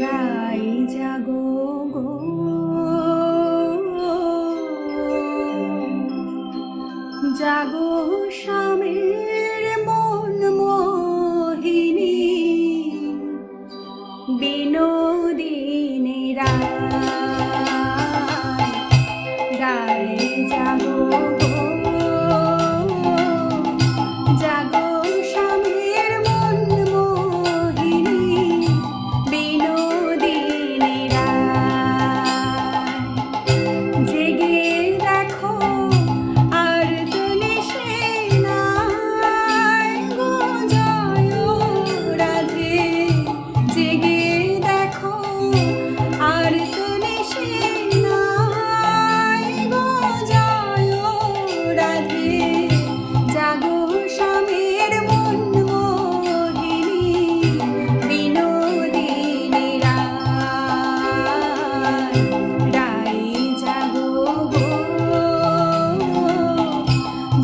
রাই জাগো গো, জাগো স্বামীর মন মোহিনী, বিনোদিনী রাই জাগো গো, জাগো স্বামীর মন মোহিনী, বিনোদিনী জেগে দেখো আর তো নিশে নাই গো, জয় রাধে। জেগে দেখো আর তো নিশে নাই গো, জয় রাধে। জাগো স্বামীর মন মোহিনী, বিনোদিনী রাই জাগো গো,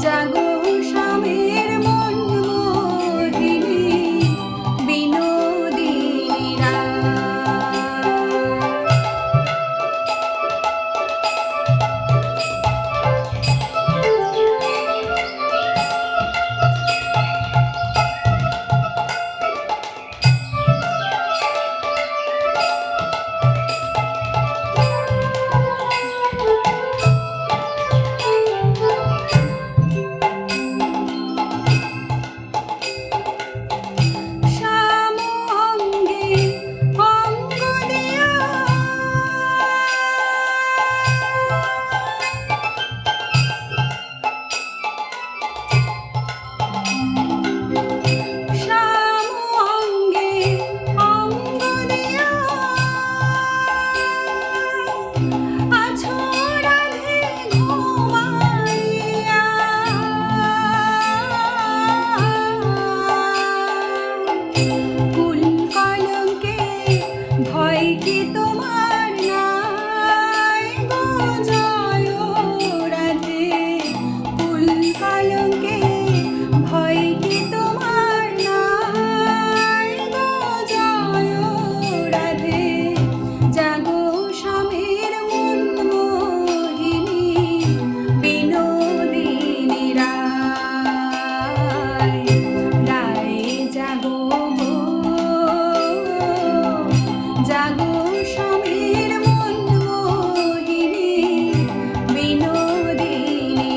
জাগো স্বামীর মন মোহিনী, বিনোদিনী শ্যাম অঙ্গে অঙ্গ দিয়া, শ্যাম অঙ্গে অঙ্গ দিয়া আছো রাধে ঘুমাইয়া। কুল কলঙ্কে ভয় কি তোমার নাই গো, জয় রাধে। কুল কলঙ্কে ভয় কি তোমার নাই গো, জয় রাধে। জাগো স্বামীর মন মোহিনী, বিনোদিনী রাই জাগো গো, জাগো স্বামীর মন মোহিনী, বিনোদিনী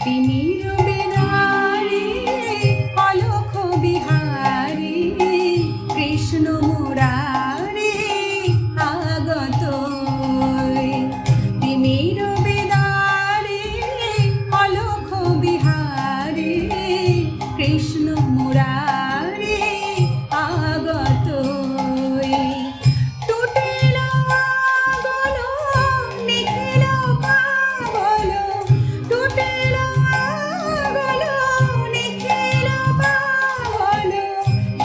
তিমির বিদারে অলখ বিহারে কৃষ্ণ মুরারে আগত তিমির বিদারে অলখ বিহারে কৃষ্ণ মুরারে আগত টুটিল আগল নিখিল পাগল টুটিল আগল নিখিল পাগল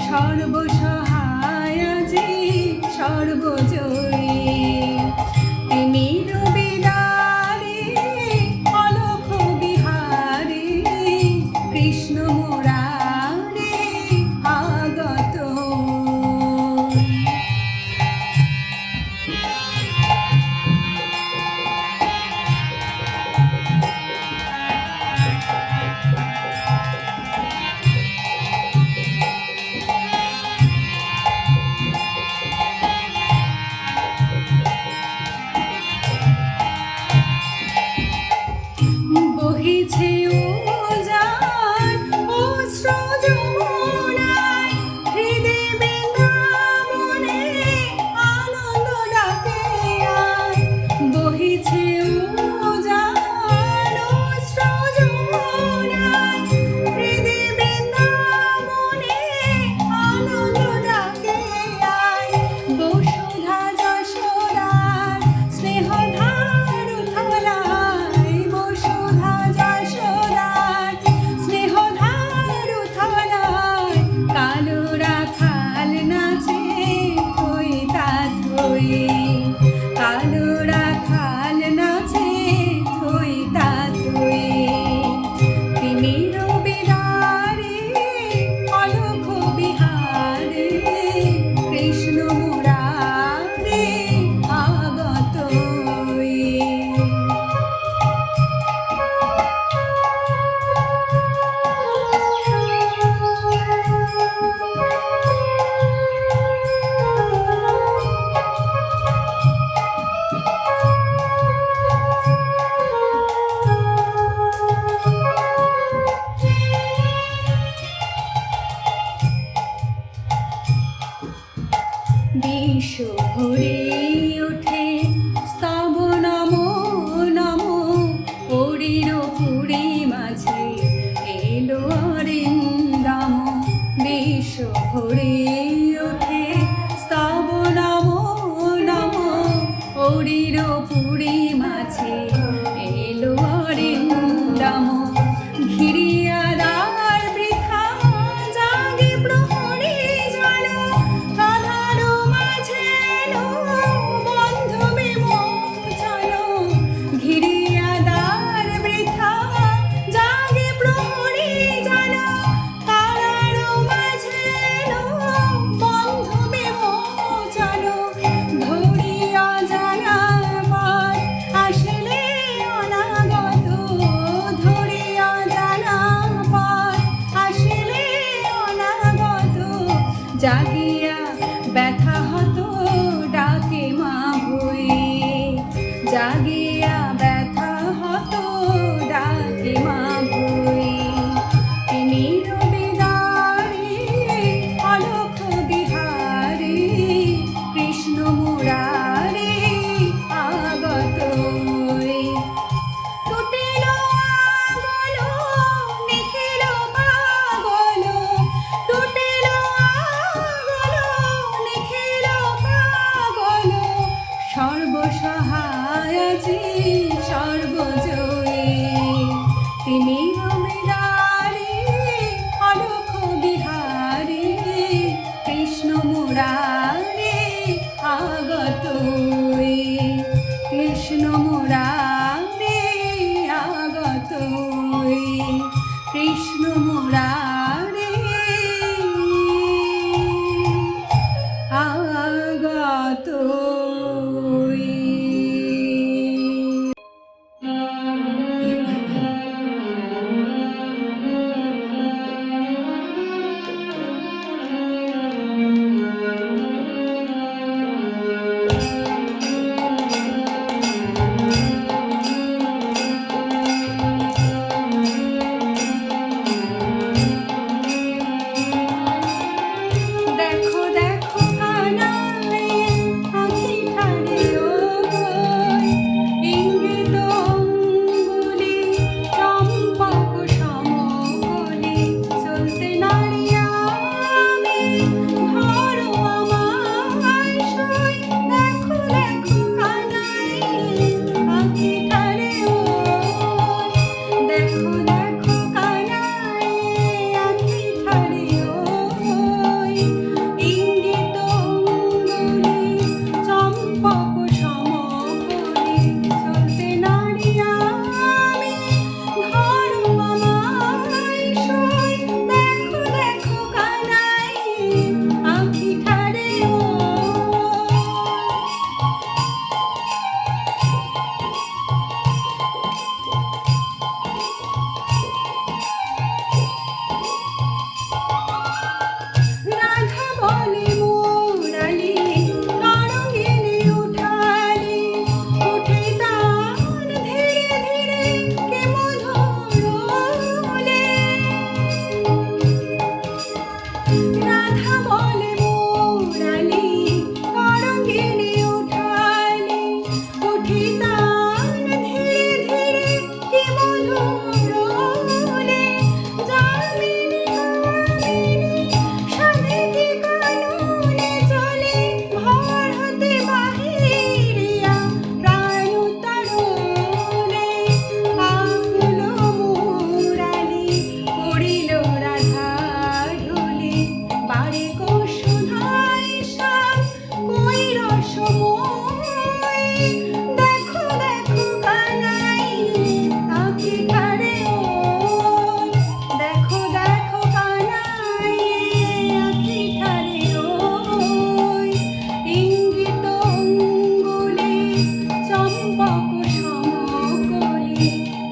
সর্বসহায় যে সর্বজয়ী তিমির বিদারে অলখ বিহারে কৃষ্ণ মুরারে আগত বহিছে উজান অশ্র যমুনায় হৃদে বৃন্দাবনে আনন্দ ডাকে আয় বহিছে উজান অশ্র যমুনায় হৃদে বৃন্দাবনে আনন্দ ডাকে আয় বসুধা যশোদার স্নেহধার উথলায় বসুধা যশোদার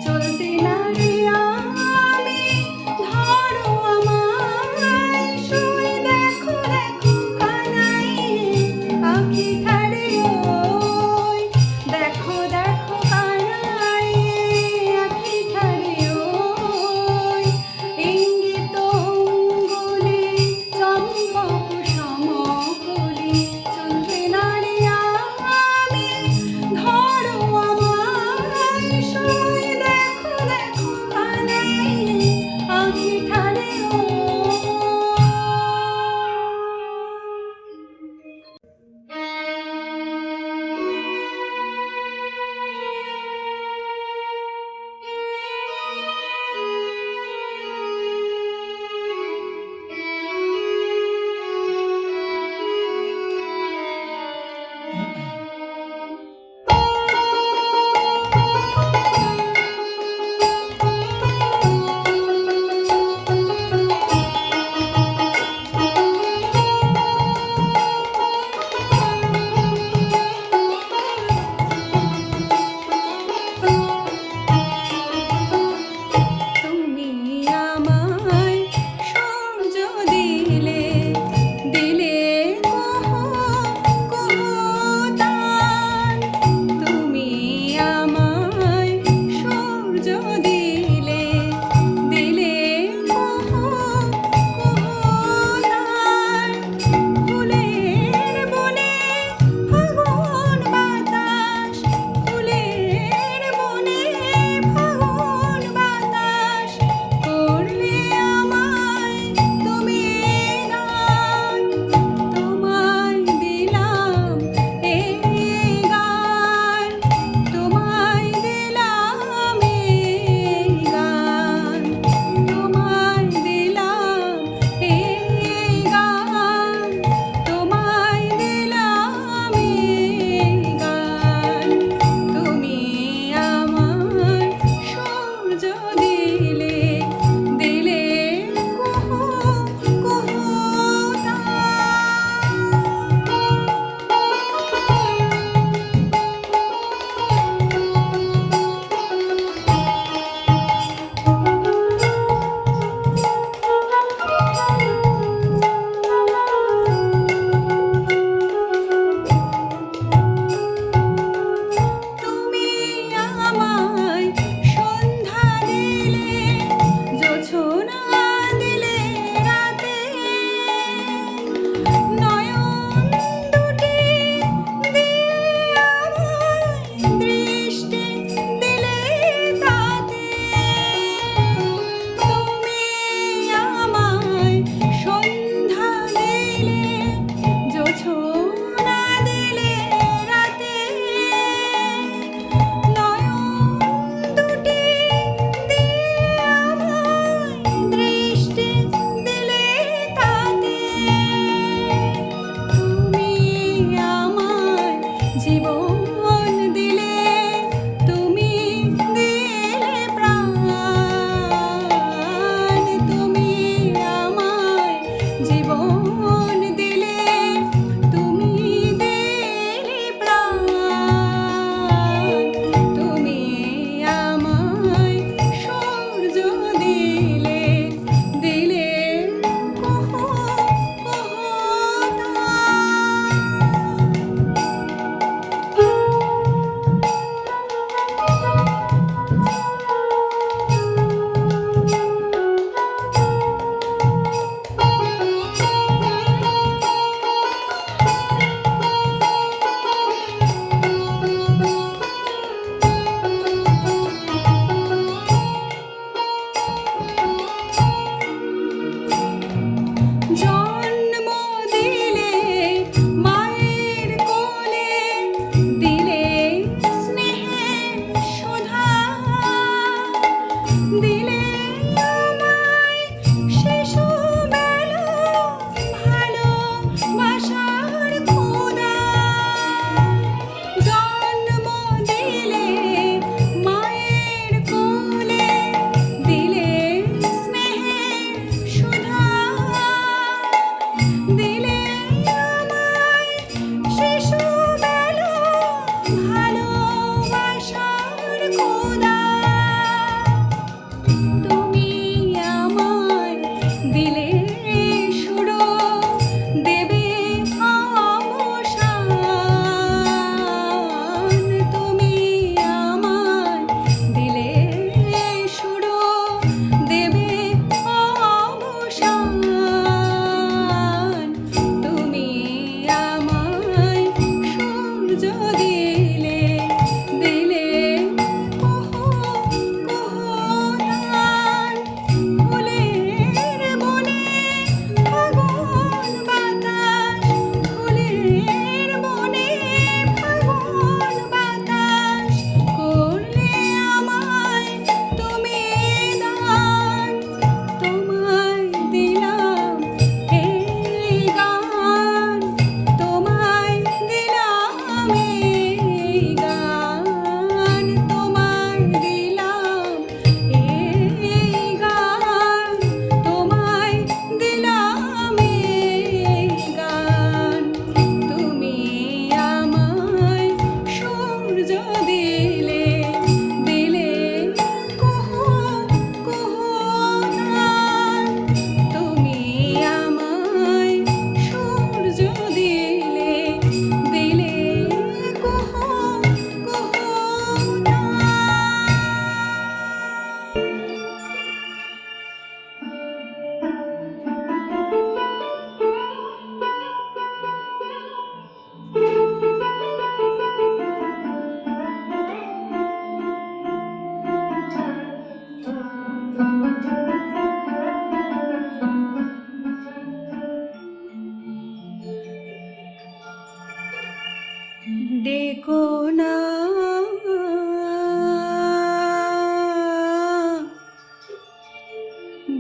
চলতে না রে আমি, ধরো আমায়, শুয়ে দেখো দেখো কানাই, আঁখি ঠারে ওই, দেখো দেখো কানাই, আঁখি ঠারে ওই, ইঙ্গিত অঙ্গুলি চম্পক সমকলি, চলতে না রে আমি, ধরো আমায়, শুয়ে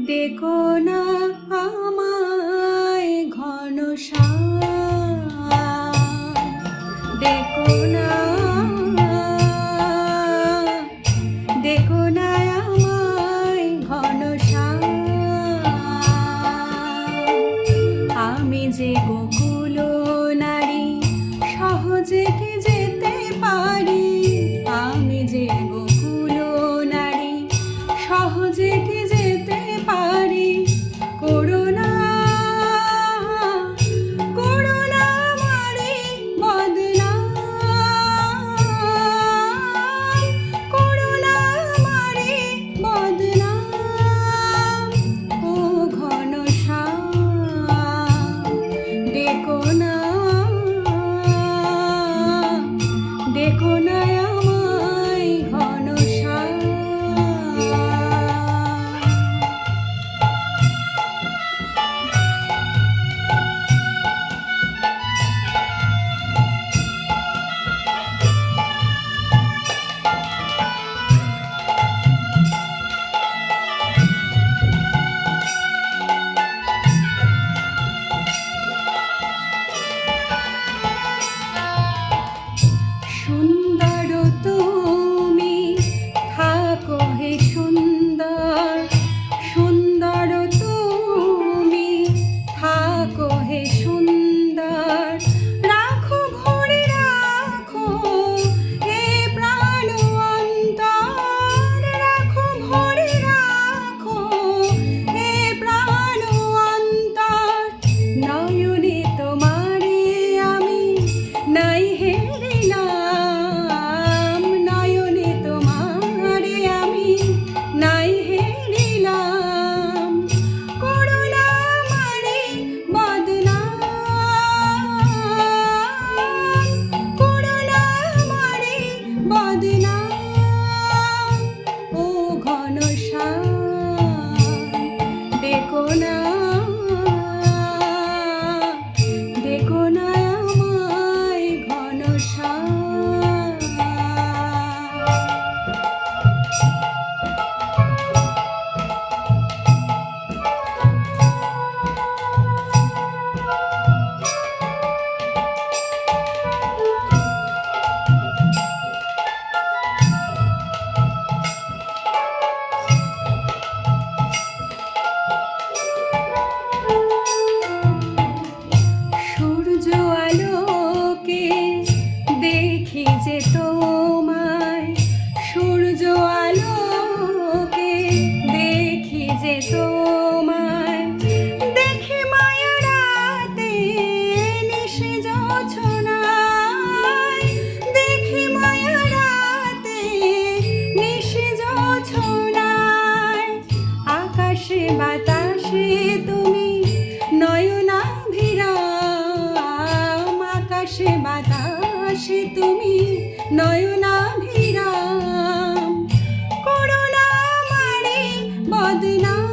দেখো না আমায় ঘনশ্যাম, দেখো না, দেখো না আমায় ঘনশ্যাম। আমি যে গোকুল নারী সহজে কি যেতে পারি, আমি যে গোকুল নারী সহজে কি যেতে পারি। করুণা, করুণা মারে বদনাম, করুণা মারে বদনাম। ও ঘনশ্যাম, দেখো না, দেখো না আমায় ঘনশ্যাম। সুন্দর তুমি থাকো হে সুন্দর, সুন্দর তুমি থাকো হে সুন্দর। রাখো ভরে রাখো এ প্রাণ অন্তর, রাখো ভরে রাখো এ প্রাণ অন্তর। নয়নে তোমারে আমি নাই হেরিলাম, নয়নে তোমারে আমি নাই হেরিলাম। করুণা মারে বদনাম, করুণা মারে বদনাম। ও ঘনশ্যাম, দেখো না, দেখো না আমায় ঘনশ্যাম। সূর্য আলোকে দেখি যে তোমায়, সূর্য আলোকে দেখি যে তোমায়। দেখি মায়া রাতে নিশি জোছনায়, দেখি মায়া রাতে নিশি জোছনায়। আকাশে বাতাসে তুমি নয়নাভিরাম, আকাশে বাতাসে তুমি নয়নাভিরাম। করুণা মারে বদনাম,